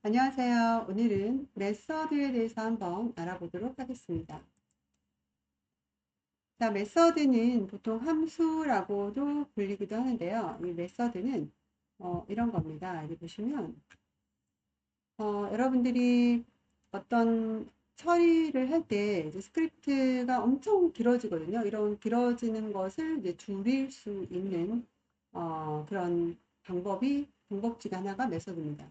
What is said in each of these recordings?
안녕하세요. 오늘은 메서드에 대해서 한번 알아보도록 하겠습니다. 자, 메서드는 보통 함수라고도 불리기도 하는데요. 이 메서드는 이런 겁니다. 여기 보시면 여러분들이 어떤 처리를 할 때 스크립트가 엄청 길어지거든요. 이런 길어지는 것을 이제 줄일 수 있는 그런 방법 중에 하나가 메서드입니다.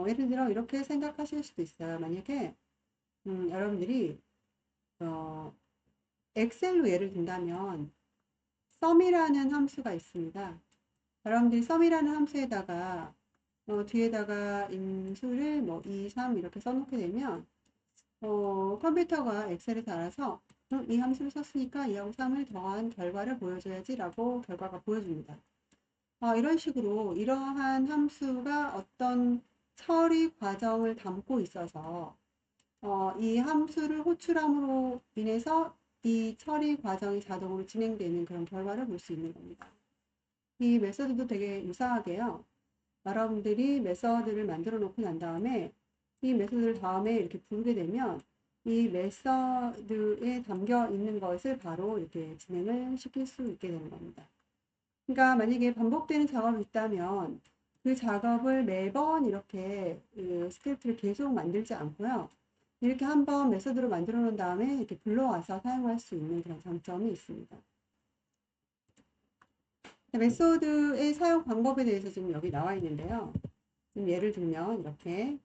예를 들어 이렇게 생각하실 수도 있어요. 만약에 여러분들이 어, 엑셀로 예를 든다면 sum이라는 함수가 있습니다. 여러분들이 sum이라는 함수에다가 뒤에다가 인수를 뭐 2, 3 이렇게 써놓게 되면 컴퓨터가 엑셀에서 알아서 이 함수를 썼으니까 2하고 3을 더한 결과를 보여줘야지 라고 결과가 보여줍니다. 이런 식으로 이러한 함수가 어떤 처리 과정을 담고 있어서 이 함수를 호출함으로 인해서 이 처리 과정이 자동으로 진행되는 그런 결과를 볼 수 있는 겁니다. 이 메서드도 되게 유사하게요. 여러분들이 메서드를 만들어 놓고 난 다음에 이 메서드를 다음에 이렇게 부르게 되면 이 메서드에 담겨 있는 것을 바로 이렇게 진행을 시킬 수 있게 되는 겁니다. 그러니까 만약에 반복되는 작업이 있다면 그 작업을 매번 이렇게 스크립트를 계속 만들지 않고요. 이렇게 한번 메서드로 만들어 놓은 다음에 이렇게 불러와서 사용할 수 있는 그런 장점이 있습니다. 메소드의 사용 방법에 대해서 지금 여기 나와 있는데요. 예를 들면 이렇게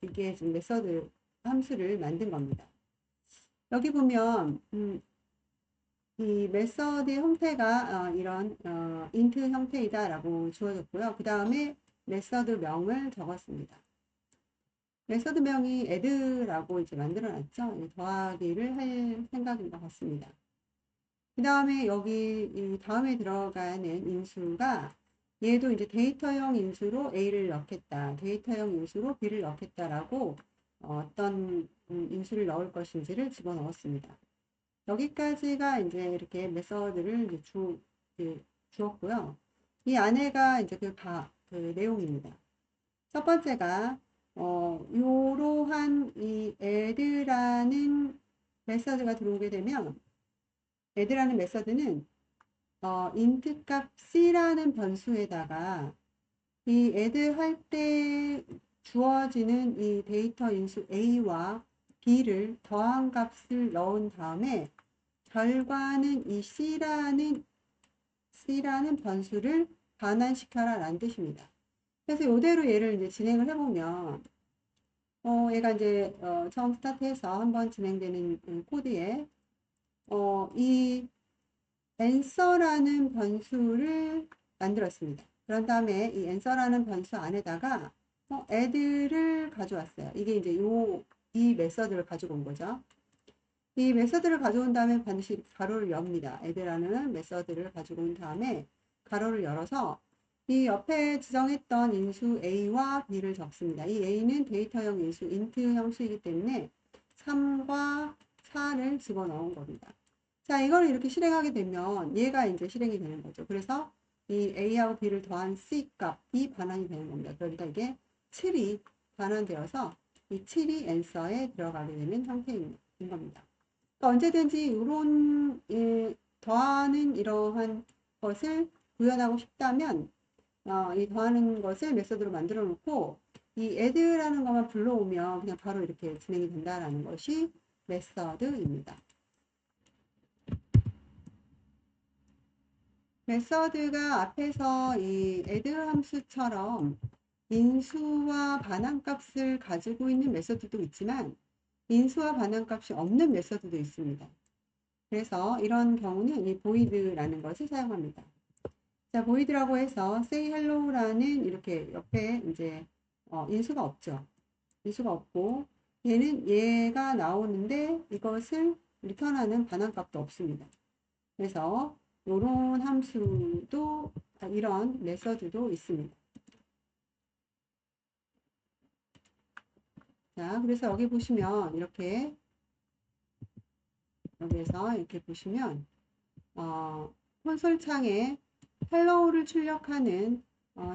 이게 지금 메서드 함수를 만든 겁니다. 여기 보면 이 메서드의 형태가 이런 int 형태이다 라고 주어졌고요. 그 다음에 메서드 명을 적었습니다. 메서드 명이 add라고 이제 만들어 놨죠. 더하기를 할 생각인 것 같습니다. 그 다음에 여기 이 다음에 들어가는 인수가 얘도 이제 데이터형 인수로 a를 넣겠다, 데이터형 인수로 b를 넣겠다라고 어떤 인수를 넣을 것인지를 집어넣었습니다. 여기까지가 이제 이렇게 메서드를 이제 주었고요. 이 안에가 이제 그 내용입니다. 첫 번째가 이러한 이 add라는 메서드가 들어오게 되면 add라는 메서드는 int 값 c라는 변수에다가 이 add 할 때 주어지는 이 데이터 인수 a와 b를 더한 값을 넣은 다음에 결과는 이 c라는 변수를 반환시켜라 라는 뜻입니다. 그래서 이대로 얘를 이제 진행을 해보면 얘가 이제 처음 스타트해서 한번 진행되는 코드에 이 answer라는 변수를 만들었습니다. 그런 다음에 이 answer라는 변수 안에다가 add를 가져왔어요. 이게 이제 이 메서드를 가지고 온 거죠. 이 메서드를 가져온 다음에 반드시 가로를 엽니다. add라는 메서드를 가지고 온 다음에 가로를 열어서 이 옆에 지정했던 인수 a와 b를 적습니다. 이 a는 데이터형 인수 int 형수이기 때문에 3과 4를 집어넣은 겁니다. 자, 이걸 이렇게 실행하게 되면 얘가 이제 실행이 되는 거죠. 그래서 이 a하고 b를 더한 c 값이 반환이 되는 겁니다. 그러니까 이게 7이 반환되어서 이 7이 answer에 들어가게 되는 형태인 겁니다. 그러니까 언제든지 이런 더하는 이러한 것을 구현하고 싶다면 이 더하는 것을 메서드로 만들어 놓고 이 add라는 것만 불러오면 그냥 바로 이렇게 진행이 된다라는 것이 메서드입니다. 메서드가 앞에서 이 add 함수처럼 인수와 반환값을 가지고 있는 메서드도 있지만 인수와 반환값이 없는 메서드도 있습니다. 그래서 이런 경우는 이 void라는 것을 사용합니다. 자, void라고 해서 say hello라는 이렇게 옆에 이제 인수가 없죠. 인수가 없고 얘가 나오는데 이것을 리턴하는 반환값도 없습니다. 그래서 이런 함수도 이런 메서드도 있습니다. 자, 그래서 여기 보시면 이렇게 여기에서 이렇게 보시면 콘솔 창에 hello를 출력하는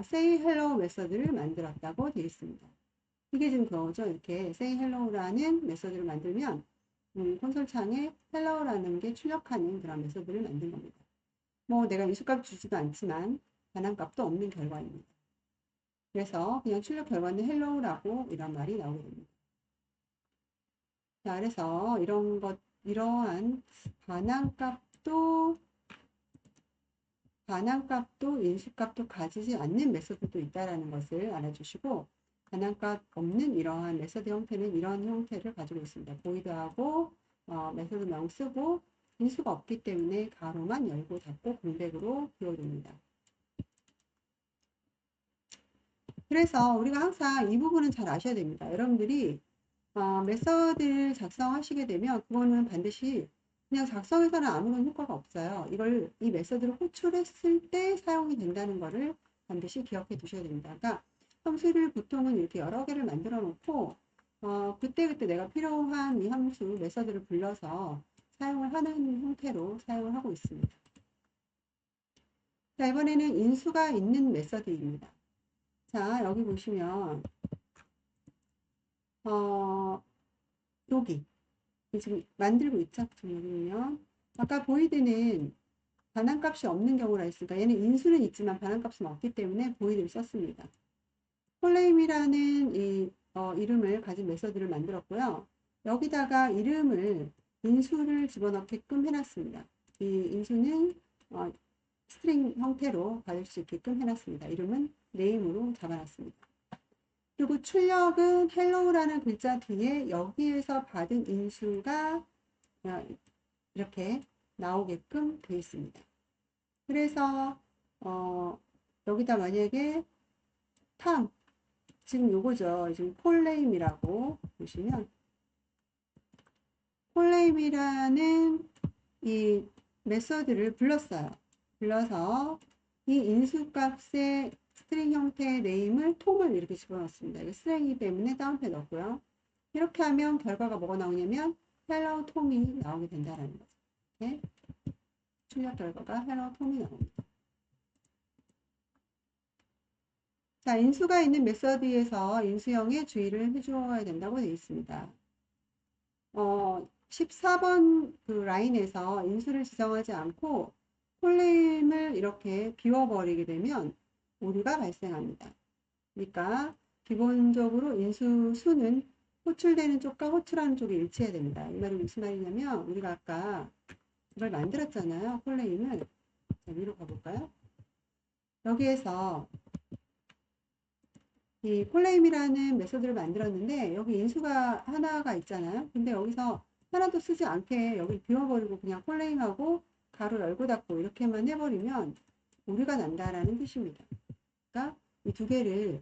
say hello 메서드를 만들었다고 되어 있습니다. 이게 지금 그거죠. 이렇게 say hello라는 메서드를 만들면 콘솔 창에 hello라는 게 출력하는 그런 메서드를 만든 겁니다. 뭐 내가 인수값 주지도 않지만 반환값도 없는 결과입니다. 그래서 그냥 출력 결과는 hello라고 이런 말이 나오게 됩니다. 자, 그래서 이러한 반환값도 인수값도 가지지 않는 메소드도 있다는 것을 알아주시고, 반환값 없는 이러한 메소드 형태는 이런 형태를 가지고 있습니다. 보이드하고 메소드명 쓰고 인수가 없기 때문에 가로만 열고 닫고 공백으로 비워둡니다. 그래서 우리가 항상 이 부분은 잘 아셔야 됩니다. 여러분들이 메서드를 작성하시게 되면 그거는 반드시 그냥 작성해서는 아무런 효과가 없어요. 이 메서드를 호출했을 때 사용이 된다는 것을 반드시 기억해 두셔야 됩니다. 그러니까 함수를 보통은 이렇게 여러 개를 만들어 놓고 그때그때 내가 필요한 이 함수 메서드를 불러서 사용을 하는 형태로 사용을 하고 있습니다. 자, 이번에는 인수가 있는 메서드입니다. 자, 여기 보시면 여기 지금 만들고 있죠. 여기면 아까 보이드는 반환값이 없는 경우라 했으니까 얘는 인수는 있지만 반환값은 없기 때문에 보이드를 썼습니다. 폴레임이라는 이름을 가진 메서드를 만들었고요. 여기다가 이름을 인수를 집어넣게끔 해놨습니다. 이 인수는 스트링 형태로 받을 수 있게끔 해놨습니다. 이름은 name으로 잡아놨습니다. 그리고 출력은 hello라는 글자 뒤에 여기에서 받은 인수가 이렇게 나오게끔 되어 있습니다. 그래서 여기다 만약에 지금 요거죠. 지금 폴네임이라고 보시면 폴네임이라는 이 메서드를 불렀어요. 불러서 이 인수값의 스트링 형태의 네임을 톰을 이렇게 집어넣습니다. 이거 스트링이기 때문에 다운표 넣고요. 이렇게 하면 결과가 뭐가 나오냐면 hello 톰이 나오게 된다는 거죠. 이렇게 출력 결과가 hello 톰이 나옵니다. 자, 인수가 있는 메서드에서 인수형에 주의를 해주어야 된다고 되어 있습니다. 14번 그 라인에서 인수를 지정하지 않고 콜네임을 이렇게 비워버리게 되면 오류가 발생합니다. 그러니까 기본적으로 인수 수는 호출되는 쪽과 호출하는 쪽이 일치해야 됩니다. 이 말이 무슨 말이냐면 우리가 아까 이걸 만들었잖아요. 콜네임을. 자, 위로 가볼까요? 여기에서 이 콜네임이라는 메소드를 만들었는데 여기 인수가 하나가 있잖아요. 근데 여기서 하나도 쓰지 않게 여기 비워버리고 그냥 콜네임하고 가로 열고 닫고 이렇게만 해버리면 오류가 난다라는 뜻입니다. 그러니까 이 두 개를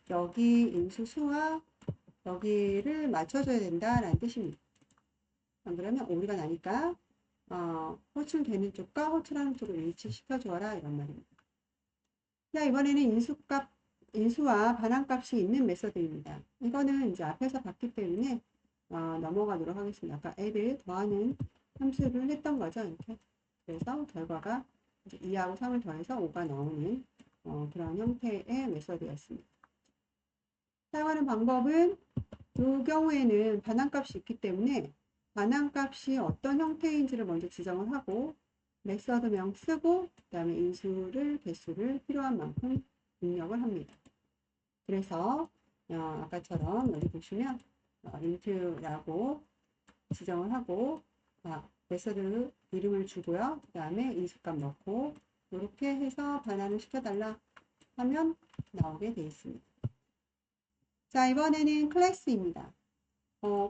여기 인수 수와 여기를 맞춰줘야 된다라는 뜻입니다. 안 그러면 오류가 나니까 호출되는 쪽과 호출하는 쪽을 일치시켜줘라 이런 말입니다. 자, 이번에는 인수와 반환값이 있는 메서드입니다. 이거는 이제 앞에서 봤기 때문에 넘어가도록 하겠습니다. 아까 애를 더하는 함수를 했던 거죠. 이렇게. 그래서 결과가 2하고 3을 더해서 5가 나오는 그런 형태의 메서드였습니다. 사용하는 방법은 이 경우에는 반환값이 있기 때문에 반환값이 어떤 형태인지를 먼저 지정을 하고 메서드명 쓰고 그 다음에 인수를 개수를 필요한 만큼 입력을 합니다. 그래서 아까처럼 여기 보시면 int라고 지정을 하고 메서드 이름을 주고요. 그 다음에 인수값 넣고 이렇게 해서 반환을 시켜달라 하면 나오게 되어 있습니다. 자, 이번에는 클래스입니다.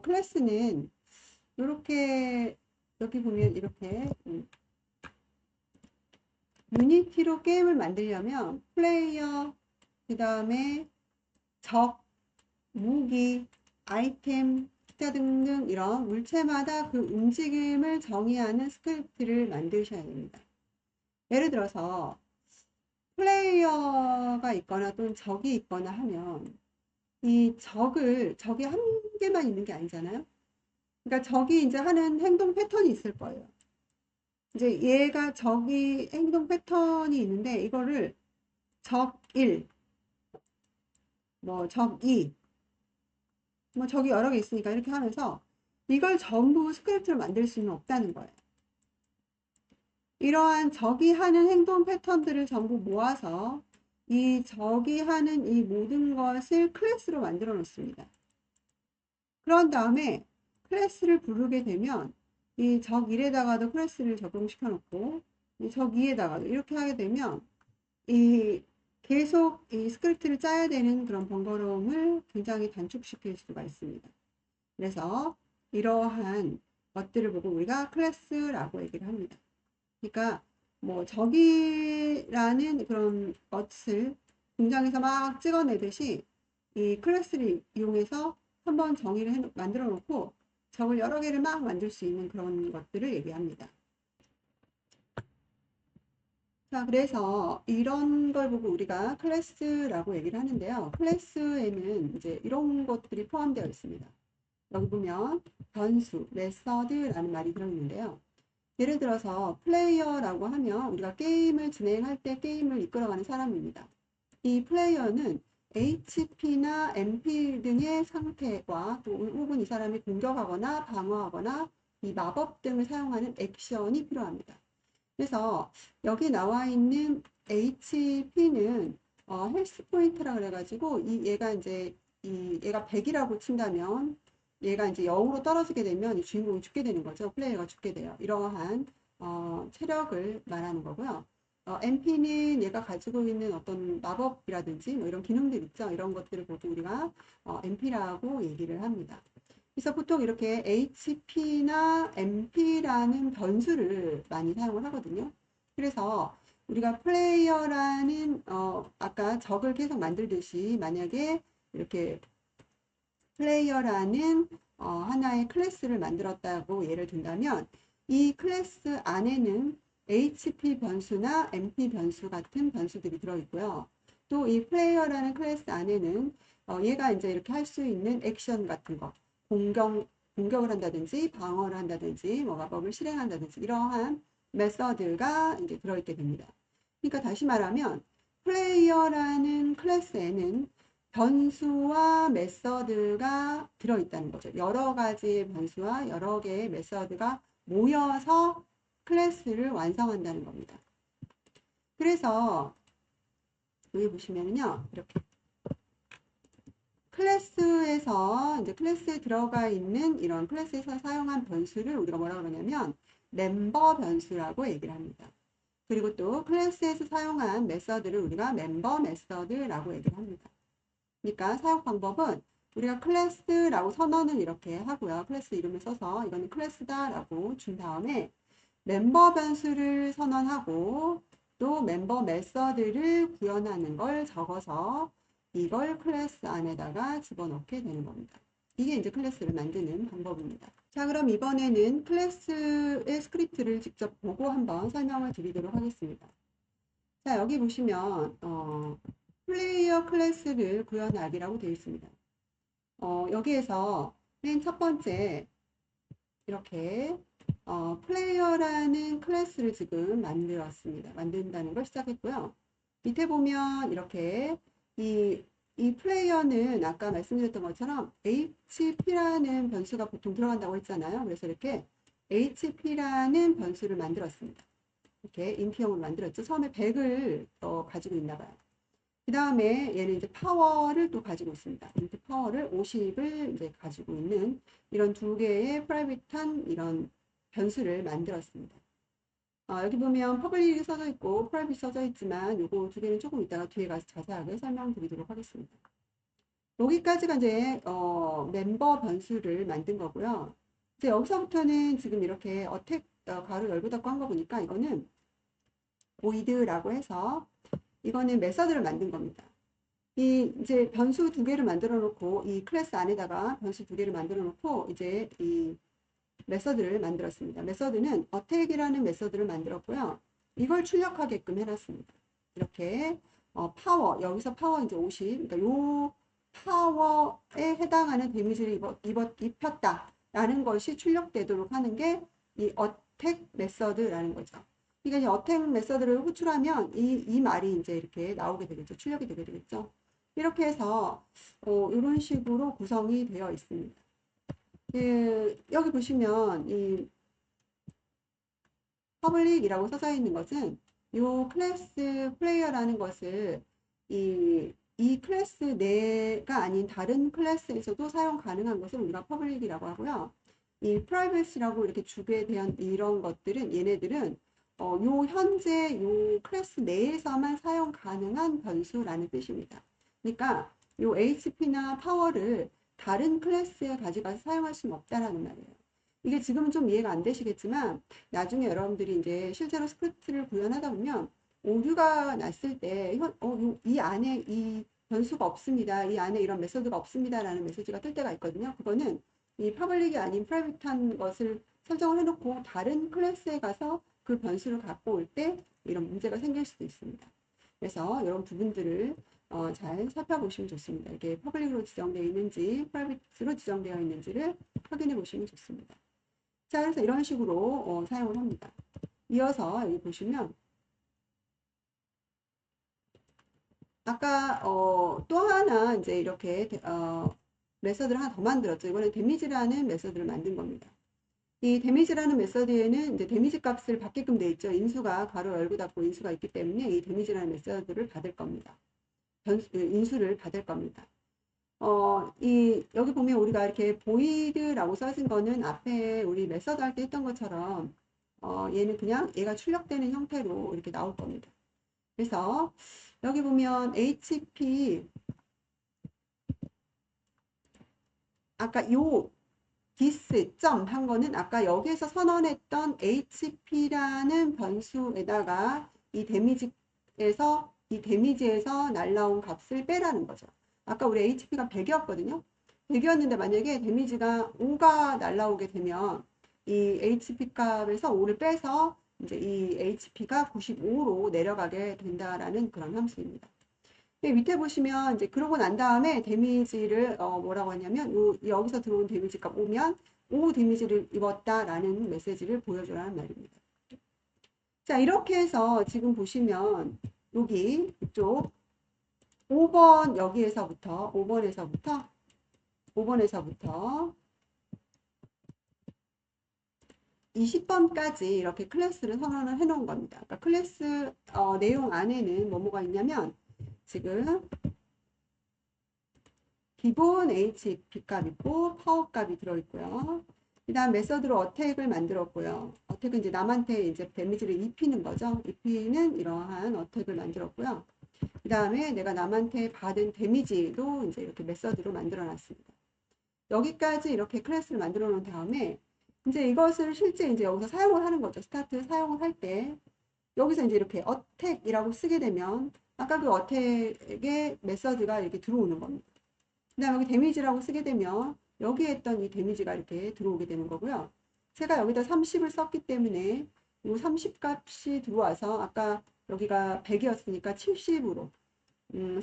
클래스는 이렇게 여기 보면 이렇게 유니티로 게임을 만들려면 플레이어, 그 다음에 적, 무기, 아이템, 숫자 등등 이런 물체마다 그 움직임을 정의하는 스크립트를 만드셔야 됩니다. 예를 들어서 플레이어가 있거나 또는 적이 있거나 하면 이 적이 한 개만 있는 게 아니잖아요. 그러니까 적이 이제 하는 행동 패턴이 있을 거예요. 이제 얘가 저기 행동 패턴이 있는데 이거를 적 1, 적 2, 저기 여러 개 있으니까 이렇게 하면서 이걸 전부 스크립트로 만들 수는 없다는 거예요. 이러한 적이 하는 행동 패턴들을 전부 모아서 이 적이 하는 이 모든 것을 클래스로 만들어 놓습니다. 그런 다음에 클래스를 부르게 되면 이 적 1에다가도 클래스를 적용시켜 놓고 이 적 2에다가도 이렇게 하게 되면 이 계속 이 스크립트를 짜야 되는 그런 번거로움을 굉장히 단축시킬 수가 있습니다. 그래서 이러한 것들을 보고 우리가 클래스라고 얘기를 합니다. 그러니까 저기라는 그런 것을 공장에서 막 찍어내듯이 이 클래스를 이용해서 한번 정의를 만들어 놓고 적을 여러 개를 막 만들 수 있는 그런 것들을 얘기합니다. 자, 그래서 이런 걸 보고 우리가 클래스라고 얘기를 하는데요. 클래스에는 이제 이런 것들이 포함되어 있습니다. 여기 보면 변수, 메서드라는 말이 들어있는데요. 예를 들어서 플레이어라고 하면 우리가 게임을 진행할 때 게임을 이끌어가는 사람입니다. 이 플레이어는 HP나 MP 등의 상태와 또 혹은 이 사람이 공격하거나 방어하거나 이 마법 등을 사용하는 액션이 필요합니다. 그래서 여기 나와 있는 HP는 헬스 포인트라 그래가지고 얘가 이제 얘가 100이라고 친다면 얘가 이제 0으로 떨어지게 되면 이 주인공이 죽게 되는 거죠. 플레이어가 죽게 돼요. 이러한 체력을 말하는 거고요. MP는 얘가 가지고 있는 어떤 마법이라든지 이런 기능들 있죠. 이런 것들을 보고 우리가 MP라고 얘기를 합니다. 그래서 보통 이렇게 HP나 MP라는 변수를 많이 사용을 하거든요. 그래서 우리가 플레이어라는 아까 적을 계속 만들듯이 만약에 이렇게 플레이어라는 하나의 클래스를 만들었다고 예를 든다면 이 클래스 안에는 HP 변수나 MP 변수 같은 변수들이 들어있고요. 또 이 플레이어라는 클래스 안에는 얘가 이제 이렇게 할 수 있는 액션 같은 거, 공격을 한다든지 방어를 한다든지 마법을 실행한다든지 이러한 메서드가 이제 들어있게 됩니다. 그러니까 다시 말하면 플레이어라는 클래스에는 변수와 메서드가 들어있다는 거죠. 여러 가지의 변수와 여러 개의 메서드가 모여서 클래스를 완성한다는 겁니다. 그래서 여기 보시면요, 이렇게 클래스에서 이제 클래스에 들어가 있는 이런 클래스에서 사용한 변수를 우리가 뭐라고 그러냐면 멤버 변수라고 얘기를 합니다. 그리고 또 클래스에서 사용한 메서드를 우리가 멤버 메서드라고 얘기를 합니다. 그러니까 사용 방법은 우리가 클래스라고 선언을 이렇게 하고요. 클래스 이름을 써서 이거는 클래스다라고 준 다음에 멤버 변수를 선언하고 또 멤버 메서드를 구현하는 걸 적어서 이걸 클래스 안에다가 집어넣게 되는 겁니다. 이게 이제 클래스를 만드는 방법입니다. 자, 그럼 이번에는 클래스의 스크립트를 직접 보고 한번 설명을 드리도록 하겠습니다. 자, 여기 보시면 플레이어 클래스를 구현하기라고 되어 있습니다. 여기에서 맨 첫 번째 이렇게 플레이어라는 클래스를 지금 만들었습니다. 만든다는 걸 시작했고요. 밑에 보면 이렇게 이 플레이어는 아까 말씀드렸던 것처럼 HP라는 변수가 보통 들어간다고 했잖아요. 그래서 이렇게 HP라는 변수를 만들었습니다. 이렇게 인티형으로 만들었죠. 처음에 100을 가지고 있나 봐요. 그 다음에 얘는 이제 파워를 또 가지고 있습니다. 인트 파워를 50을 이제 가지고 있는 이런 두 개의 프라이빗한 이런 변수를 만들었습니다. 여기 보면 퍼블릭이 써져 있고 프라이빗 써져 있지만 요거 두 개는 조금 이따가 뒤에 가서 자세하게 설명드리도록 하겠습니다. 여기까지가 이제 멤버 변수를 만든 거고요. 이제 여기서부터는 지금 이렇게 어택 가로 열고 닫고 한 거 보니까 이거는 void라고 해서 이거는 메서드를 만든 겁니다. 이제 변수 두 개를 만들어 놓고 이 클래스 안에다가 변수 두 개를 만들어 놓고 이제 이 메서드를 만들었습니다. 메서드는 어택이라는 메서드를 만들었고요. 이걸 출력하게끔 해놨습니다. 이렇게 파워 여기서 파워 이제 50 그러니까 요 파워에 해당하는 데미지를 입혔다라는 것이 출력되도록 하는 게 이 어택 메서드라는 거죠. 그러니까 이제 어택 메서드를 호출하면 이 말이 이제 이렇게 나오게 되겠죠. 출력이 되게 되겠죠. 이렇게 해서 이런 식으로 구성이 되어 있습니다. 여기 보시면 이 퍼블릭이라고 써져 있는 것은 이 클래스 플레이어라는 것을 이 클래스 내가 아닌 다른 클래스에서도 사용 가능한 것을 우리가 퍼블릭이라고 하고요. 이 프라이버시라고 이렇게 주게 된 이런 것들은 얘네들은 요 현재 요 클래스 내에서만 사용 가능한 변수라는 뜻입니다. 그러니까 요 HP나 파워를 다른 클래스에 가져가서 사용할 수는 없다라는 말이에요. 이게 지금은 좀 이해가 안 되시겠지만 나중에 여러분들이 이제 실제로 스크립트를 구현하다 보면 오류가 났을 때 이 안에 이 변수가 없습니다. 이 안에 이런 메소드가 없습니다. 라는 메시지가 뜰 때가 있거든요. 그거는 이 퍼블릭이 아닌 프라이빗한 것을 설정을 해놓고 다른 클래스에 가서 그 변수를 갖고 올 때 이런 문제가 생길 수도 있습니다. 그래서 이런 부분들을 잘 살펴보시면 좋습니다. 이게 퍼블릭으로 지정되어 있는지 프라이빗으로 지정되어 있는지를 확인해 보시면 좋습니다. 자, 그래서 이런 식으로 사용을 합니다. 이어서 여기 보시면 아까 또 하나 이제 이렇게 메서드를 하나 더 만들었죠. 이거는 데미지라는 메서드를 만든 겁니다. 이 데미지라는 메서드에는 이제 데미지 값을 받게끔 돼 있죠. 인수가 괄호 열고 닫고 인수가 있기 때문에 이 데미지라는 메서드를 받을 겁니다. 인수를 받을 겁니다. 여기 보면 우리가 이렇게 보이드라고 써진 거는 앞에 우리 메서드 할 때 했던 것처럼 얘는 그냥 얘가 출력되는 형태로 이렇게 나올 겁니다. 그래서 여기 보면 HP 아까 요 this 점 한 거는 아까 여기에서 선언했던 HP라는 변수에다가 이 데미지에서 날라온 값을 빼라는 거죠. 아까 우리 HP가 100이었거든요. 100이었는데 만약에 데미지가 5가 날라오게 되면 이 HP 값에서 5를 빼서 이제 이 HP가 95로 내려가게 된다라는 그런 함수입니다. 밑에 보시면 이제 그러고 난 다음에 데미지를 뭐라고 하냐면 여기서 들어온 데미지 값 오면 5 데미지를 입었다라는 메시지를 보여주라는 말입니다. 자, 이렇게 해서 지금 보시면 여기 이쪽 5번 여기에서부터 5번에서부터 20번까지 이렇게 클래스를 선언을 해 놓은 겁니다. 그러니까 클래스 내용 안에는 뭐가 있냐면 지금 기본 HP 값 있고 파워 값이 들어있고요. 그 다음 메서드로 어택을 만들었고요. 어택은 이제 남한테 이제 데미지를 입히는 거죠. 입히는 이러한 어택을 만들었고요. 그 다음에 내가 남한테 받은 데미지도 이제 이렇게 메서드로 만들어 놨습니다. 여기까지 이렇게 클래스를 만들어 놓은 다음에 이제 이것을 실제 이제 여기서 사용을 하는 거죠. 스타트 사용을 할 때 여기서 이제 이렇게 어택이라고 쓰게 되면 아까 그 어택의 메서드가 이렇게 들어오는 겁니다. 그 다음에 여기 데미지라고 쓰게 되면 여기에 했던 이 데미지가 이렇게 들어오게 되는 거고요. 제가 여기다 30을 썼기 때문에 이 30 값이 들어와서 아까 여기가 100이었으니까 70으로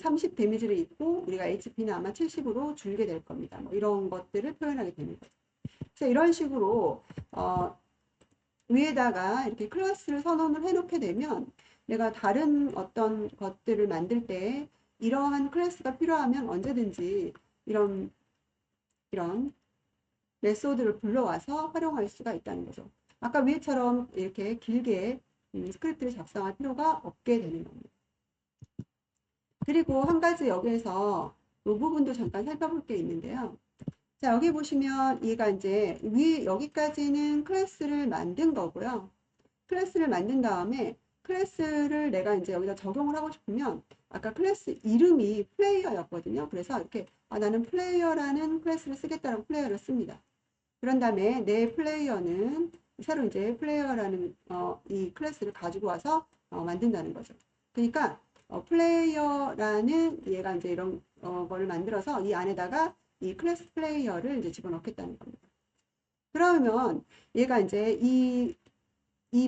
30 데미지를 입고 우리가 HP는 아마 70으로 줄게 될 겁니다. 뭐 이런 것들을 표현하게 되는 거죠. 그래서 이런 식으로 위에다가 이렇게 클래스를 선언을 해놓게 되면 내가 다른 어떤 것들을 만들 때 이러한 클래스가 필요하면 언제든지 이런 메소드를 불러와서 활용할 수가 있다는 거죠. 아까 위에처럼 이렇게 길게 스크립트를 작성할 필요가 없게 되는 겁니다. 그리고 한 가지 여기에서 이 부분도 잠깐 살펴볼 게 있는데요. 자, 여기 보시면 얘가 이제 여기까지는 클래스를 만든 거고요. 클래스를 만든 다음에 클래스를 내가 이제 여기다 적용을 하고 싶으면 아까 클래스 이름이 플레이어였거든요. 그래서 이렇게 나는 플레이어라는 클래스를 쓰겠다라고 플레이어를 씁니다. 그런 다음에 내 플레이어는 새로 이제 플레이어라는 이 클래스를 가지고 와서 만든다는 거죠. 그러니까 플레이어라는 얘가 이제 이런 거를 만들어서 이 안에다가 이 클래스 플레이어를 이제 집어넣겠다는 겁니다. 그러면 얘가 이제 이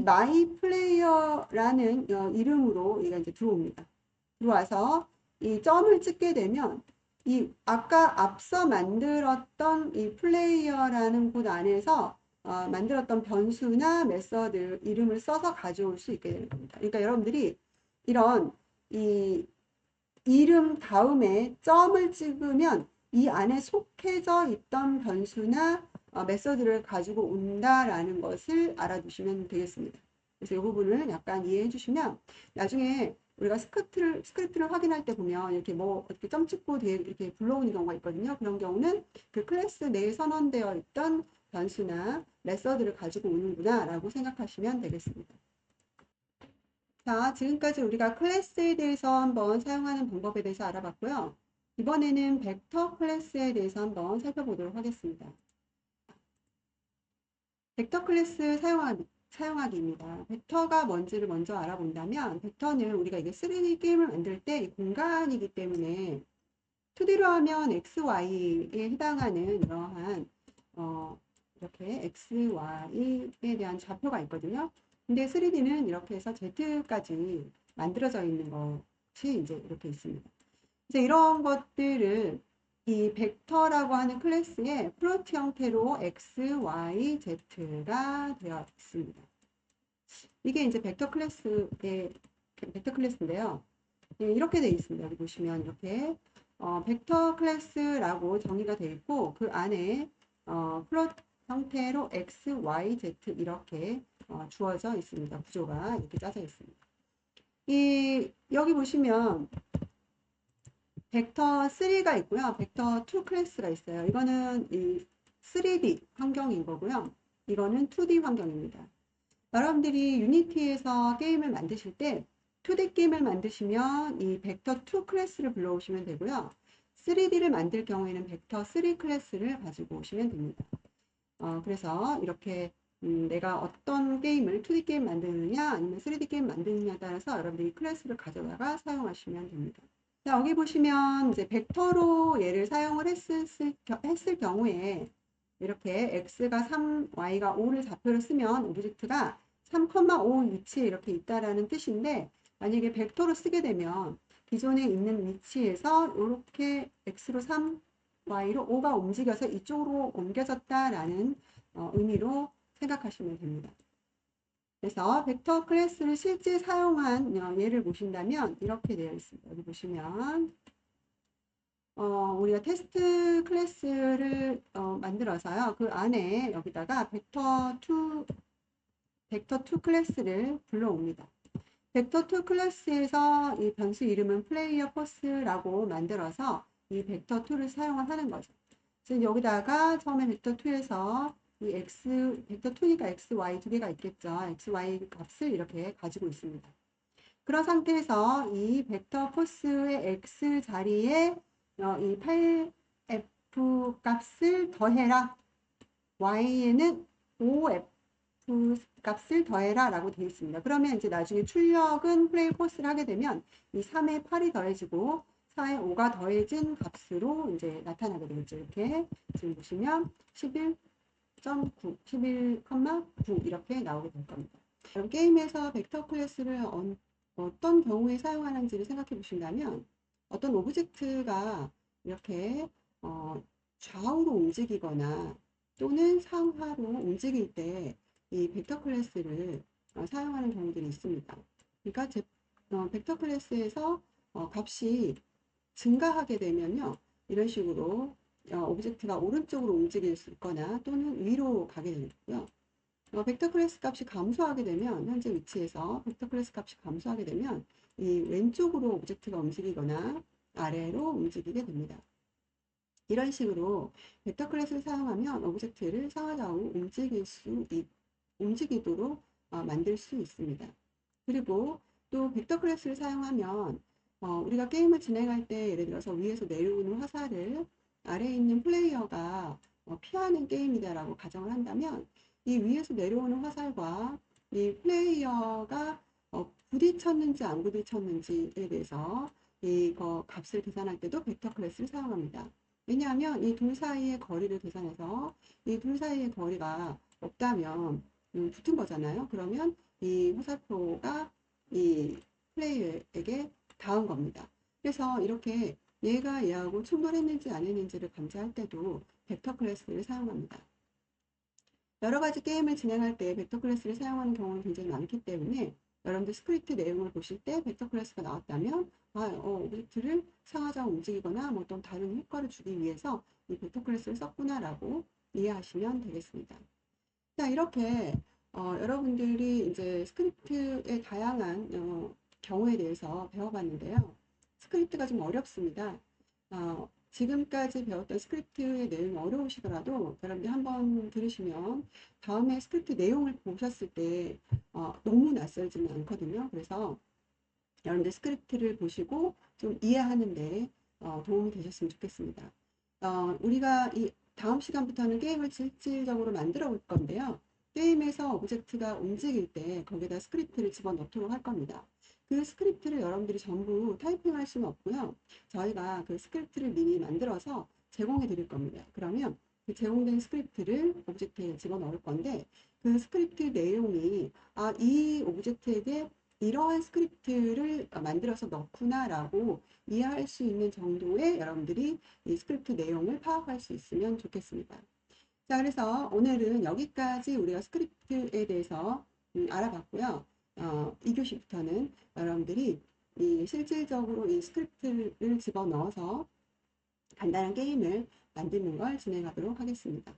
마이 플레이어라는 이름으로 얘가 이제 들어옵니다. 들어와서 이 점을 찍게 되면 이 아까 앞서 만들었던 이 플레이어라는 곳 안에서 만들었던 변수나 메서드 이름을 써서 가져올 수 있게 되는 겁니다. 그러니까 여러분들이 이런 이 이름 다음에 점을 찍으면 이 안에 속해져 있던 변수나 메서드를 가지고 온다라는 것을 알아두시면 되겠습니다. 그래서 이 부분을 약간 이해해 주시면 나중에 우리가 스크립트를 확인할 때 보면 이렇게 뭐 이렇게 점 찍고 뒤에 이렇게 불러오는 경우가 있거든요. 그런 경우는 그 클래스 내에 선언되어 있던 변수나 메서드를 가지고 오는구나 라고 생각하시면 되겠습니다. 자, 지금까지 우리가 클래스에 대해서 한번 사용하는 방법에 대해서 알아봤고요. 이번에는 벡터 클래스에 대해서 한번 살펴보도록 하겠습니다. 벡터 클래스 사용하기입니다. 벡터가 뭔지를 먼저 알아본다면, 벡터는 우리가 이게 3D 게임을 만들 때 공간이기 때문에 2D로 하면 XY에 해당하는 이러한 이렇게 XY에 대한 좌표가 있거든요. 근데 3D는 이렇게 해서 Z까지 만들어져 있는 것이 이제 이렇게 있습니다. 이제 이런 것들을 이 벡터라고 하는 클래스에 플로트 형태로 X, Y, Z가 되어 있습니다. 이게 이제 벡터 클래스인데요. 예, 이렇게 되어 있습니다. 여기 보시면 이렇게 벡터 클래스라고 정의가 되어 있고 그 안에 플롯 형태로 X, Y, Z 이렇게 주어져 있습니다. 구조가 이렇게 짜져 있습니다. 여기 보시면 벡터 3가 있고요. 벡터 2 클래스가 있어요. 이거는 이 3D 환경인 거고요. 이거는 2D 환경입니다. 여러분들이 유니티에서 게임을 만드실 때 2D 게임을 만드시면 이 벡터 2 클래스를 불러오시면 되고요. 3D를 만들 경우에는 벡터 3 클래스를 가지고 오시면 됩니다. 그래서 이렇게 내가 어떤 게임을 2D 게임 만드느냐 아니면 3D 게임 만드느냐에 따라서 여러분들이 클래스를 가져다가 사용하시면 됩니다. 자, 여기 보시면 이제 벡터로 얘를 사용을 했을 경우에 이렇게 x가 3, y가 5를 좌표로 쓰면 오브젝트가 3,5 위치에 이렇게 있다라는 뜻인데 만약에 벡터로 쓰게 되면 기존에 있는 위치에서 이렇게 x로 3, y로 5가 움직여서 이쪽으로 옮겨졌다라는 의미로 생각하시면 됩니다. 그래서 벡터 클래스를 실제 사용한 예를 보신다면 이렇게 되어 있습니다. 여기 보시면 우리가 테스트 클래스를 만들어서요. 그 안에 여기다가 벡터2 클래스를 불러옵니다. 벡터2 클래스에서 이 변수 이름은 플레이어 포스라고 만들어서 이 벡터2를 사용을 하는 거죠. 그래서 여기다가 처음에 벡터2에서 이 벡터2니까 x, y 두 개가 있겠죠. x, y 값을 이렇게 가지고 있습니다. 그런 상태에서 이 벡터 포스의 x 자리에 이 8f 값을 더해라. y에는 5f 값을 더해라 라고 되어 있습니다. 그러면 이제 나중에 출력은 플레이 포스를 하게 되면 이 3에 8이 더해지고 4에 5가 더해진 값으로 이제 나타나게 되겠죠. 이렇게 지금 보시면 11.9, 11,9 이렇게 나오게 될 겁니다. 게임에서 벡터 클래스를 어떤 경우에 사용하는지를 생각해 보신다면 어떤 오브젝트가 이렇게 좌우로 움직이거나 또는 상하로 움직일 때 이 벡터 클래스를 사용하는 경우들이 있습니다. 그러니까 벡터 클래스에서 값이 증가하게 되면요. 이런 식으로 오브젝트가 오른쪽으로 움직일 수 있거나 또는 위로 가게 되고요. 벡터 클래스 값이 감소하게 되면 현재 위치에서 벡터 클래스 값이 감소하게 되면 이 왼쪽으로 오브젝트가 움직이거나 아래로 움직이게 됩니다. 이런 식으로 벡터 클래스를 사용하면 오브젝트를 상하좌우 움직이도록 만들 수 있습니다. 그리고 또 벡터 클래스를 사용하면 우리가 게임을 진행할 때 예를 들어서 위에서 내려오는 화살을 아래에 있는 플레이어가 피하는 게임이다라고 가정을 한다면 이 위에서 내려오는 화살과 이 플레이어가 부딪혔는지 안 부딪혔는지에 대해서 이거 값을 계산할 때도 벡터 클래스를 사용합니다. 왜냐하면 이 둘 사이의 거리를 계산해서 이 둘 사이의 거리가 없다면 붙은 거잖아요. 그러면 이 화살표가 이 플레이어에게 닿은 겁니다. 그래서 이렇게 얘가 얘하고 충돌했는지 안 했는지를 감지할 때도 벡터 클래스를 사용합니다. 여러 가지 게임을 진행할 때 벡터 클래스를 사용하는 경우는 굉장히 많기 때문에 여러분들 스크립트 내용을 보실 때 벡터 클래스가 나왔다면 오브젝트를 상하좌우 움직이거나 뭐 어떤 다른 효과를 주기 위해서 이 벡터 클래스를 썼구나라고 이해하시면 되겠습니다. 자, 이렇게 여러분들이 이제 스크립트의 다양한 경우에 대해서 배워봤는데요. 스크립트가 좀 어렵습니다. 지금까지 배웠던 스크립트의 내용이 어려우시더라도 여러분들 한번 들으시면 다음에 스크립트 내용을 보셨을 때 너무 낯설지는 않거든요. 그래서 여러분들 스크립트를 보시고 좀 이해하는데 도움이 되셨으면 좋겠습니다. 우리가 이 다음 시간부터는 게임을 실질적으로 만들어 볼 건데요. 게임에서 오브젝트가 움직일 때 거기다 스크립트를 집어넣도록 할 겁니다. 그 스크립트를 여러분들이 전부 타이핑할 수는 없고요. 저희가 그 스크립트를 미리 만들어서 제공해 드릴 겁니다. 그러면 그 제공된 스크립트를 오브젝트에 집어넣을 건데 그 스크립트 내용이 이 오브젝트에게 이러한 스크립트를 만들어서 넣구나라고 이해할 수 있는 정도의 여러분들이 이 스크립트 내용을 파악할 수 있으면 좋겠습니다. 자, 그래서 오늘은 여기까지 우리가 스크립트에 대해서 알아봤고요. 2교시부터는 여러분들이 이 실질적으로 이 스크립트를 집어넣어서 간단한 게임을 만드는 걸 진행하도록 하겠습니다.